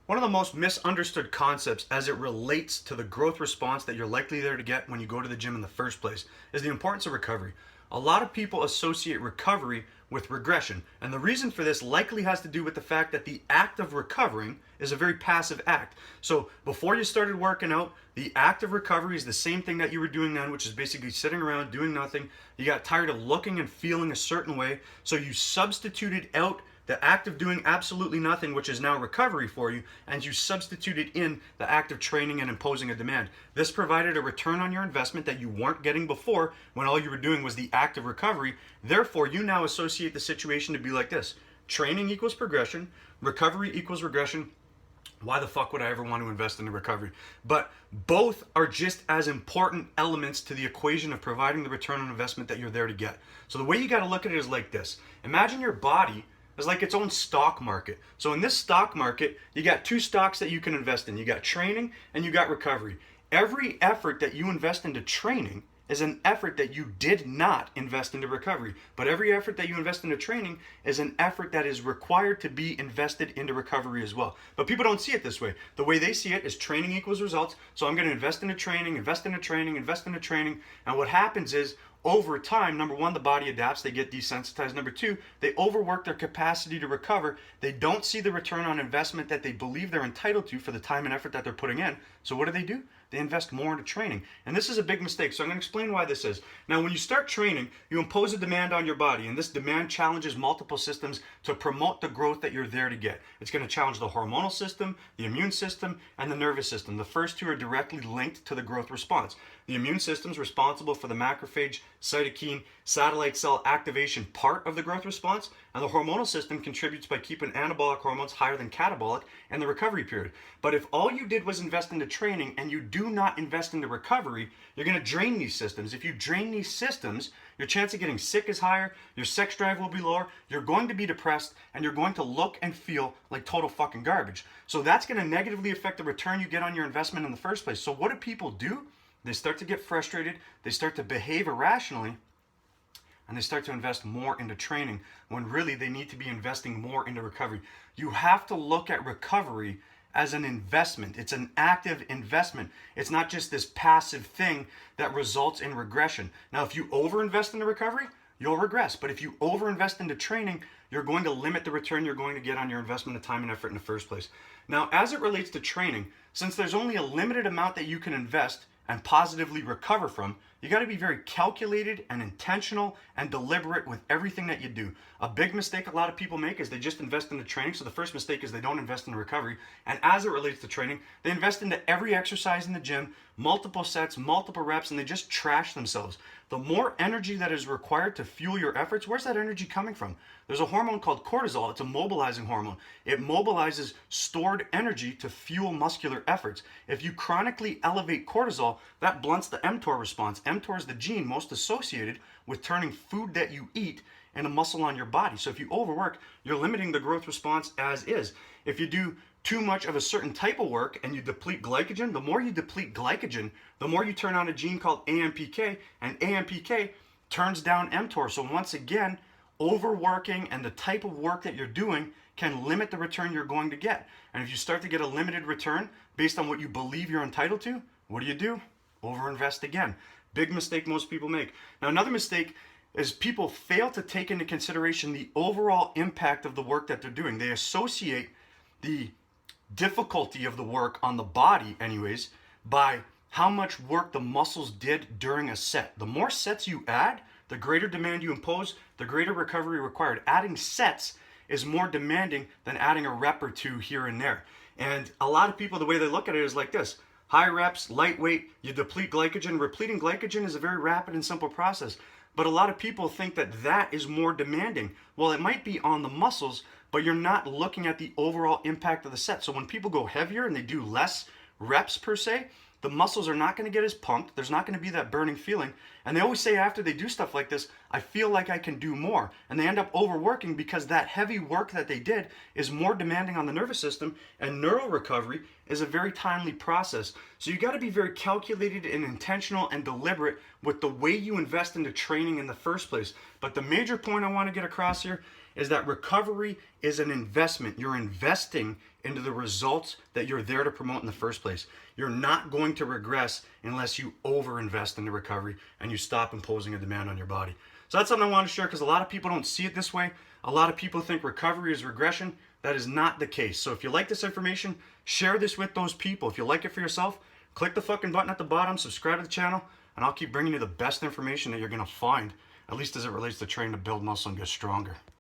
One of the most misunderstood concepts as it relates to the growth response that you're likely there to get when you go to the gym in the first place is the importance of recovery. A lot of people associate recovery with regression, and the reason for this likely has to do with the fact that the act of recovering is a very passive act. So before you started working out, the act of recovery is the same thing that you were doing then, which is basically sitting around doing nothing. You got tired of looking and feeling a certain way, so you substituted out the act of doing absolutely nothing, which is now recovery for you, and you substituted in the act of training and imposing a demand. This provided a return on your investment that you weren't getting before when all you were doing was the act of recovery. Therefore, you now associate the situation to be like this: training equals progression, recovery equals regression. Why the fuck would I ever want to invest in the recovery? But both are just as important elements to the equation of providing the return on investment that you're there to get. So the way you got to look at it is like this: imagine your body is like its own stock market. So in this stock market, you got two stocks that you can invest in. You got training and you got recovery. Every effort that you invest into training is an effort that you did not invest into recovery. But every effort that you invest into training is an effort that is required to be invested into recovery as well. But people don't see it this way. The way they see it is training equals results. So I'm going to invest into training, invest into training, invest into training. And what happens is, over time, number one, the body adapts, they get desensitized. Number two, they overwork their capacity to recover. They don't see the return on investment that they believe they're entitled to for the time and effort that they're putting in. So what do? They invest more into training. And this is a big mistake. So I'm going to explain why this is. Now, when you start training, you impose a demand on your body, and this demand challenges multiple systems to promote the growth that you're there to get. It's going to challenge the hormonal system, the immune system, and the nervous system. The first two are directly linked to the growth response. The immune system is responsible for the macrophage, cytokine, satellite cell activation part of the growth response, and the hormonal system contributes by keeping anabolic hormones higher than catabolic in the recovery period. But if all you did was invest into training and you do not invest into recovery, you're going to drain these systems. If you drain these systems, your chance of getting sick is higher, your sex drive will be lower, you're going to be depressed, and you're going to look and feel like total fucking garbage. So that's going to negatively affect the return you get on your investment in the first place. So what do people do? They start to get frustrated, they start to behave irrationally, and they start to invest more into training when really they need to be investing more into recovery. You have to look at recovery as an investment. It's an active investment. It's not just this passive thing that results in regression. Now, if you overinvest in the recovery, you'll regress. But if you overinvest into training, you're going to limit the return you're going to get on your investment of time and effort in the first place. Now, as it relates to training, since there's only a limited amount that you can invest and positively recover from, you got to be very calculated and intentional and deliberate with everything that you do. A big mistake a lot of people make is they just invest into training. So the first mistake is they don't invest in recovery. And as it relates to training, they invest into every exercise in the gym, multiple sets, multiple reps, and they just trash themselves. The more energy that is required to fuel your efforts, where's that energy coming from? There's a hormone called cortisol. It's a mobilizing hormone. It mobilizes stored energy to fuel muscular efforts. If you chronically elevate cortisol, that blunts the mTOR response. mTOR is the gene most associated with turning food that you eat into muscle on your body. So if you overwork, you're limiting the growth response as is. If you do too much of a certain type of work and you deplete glycogen, the more you deplete glycogen, the more you turn on a gene called AMPK, and AMPK turns down mTOR. So once again, overworking and the type of work that you're doing can limit the return you're going to get. And if you start to get a limited return based on what you believe you're entitled to, what do? Overinvest again. Big mistake most people make. Now, another mistake is people fail to take into consideration the overall impact of the work that they're doing. They associate the difficulty of the work on the body anyways by how much work the muscles did during a set. The more sets you add, the greater demand you impose, the greater recovery required. Adding sets is more demanding than adding a rep or two here and there. And a lot of people, the way they look at it is like this: high reps, lightweight, you deplete glycogen. Repleting glycogen is a very rapid and simple process. But a lot of people think that that is more demanding. Well, it might be on the muscles, but you're not looking at the overall impact of the set. So when people go heavier and they do less reps per se, the muscles are not going to get as pumped. There's not going to be that burning feeling. And they always say after they do stuff like this, I feel like I can do more. And they end up overworking because that heavy work that they did is more demanding on the nervous system, and neural recovery is a very timely process. So you got to be very calculated and intentional and deliberate with the way you invest into training in the first place. But the major point I want to get across here is that recovery is an investment. You're investing into the results that you're there to promote in the first place. You're not going to regress unless you overinvest into recovery and you stop imposing a demand on your body. So that's something I want to share because a lot of people don't see it this way. A lot of people think recovery is regression. That is not the case. So if you like this information, share this with those people. If you like it for yourself, click the fucking button at the bottom, subscribe to the channel, and I'll keep bringing you the best information that you're going to find, at least as it relates to training to build muscle and get stronger.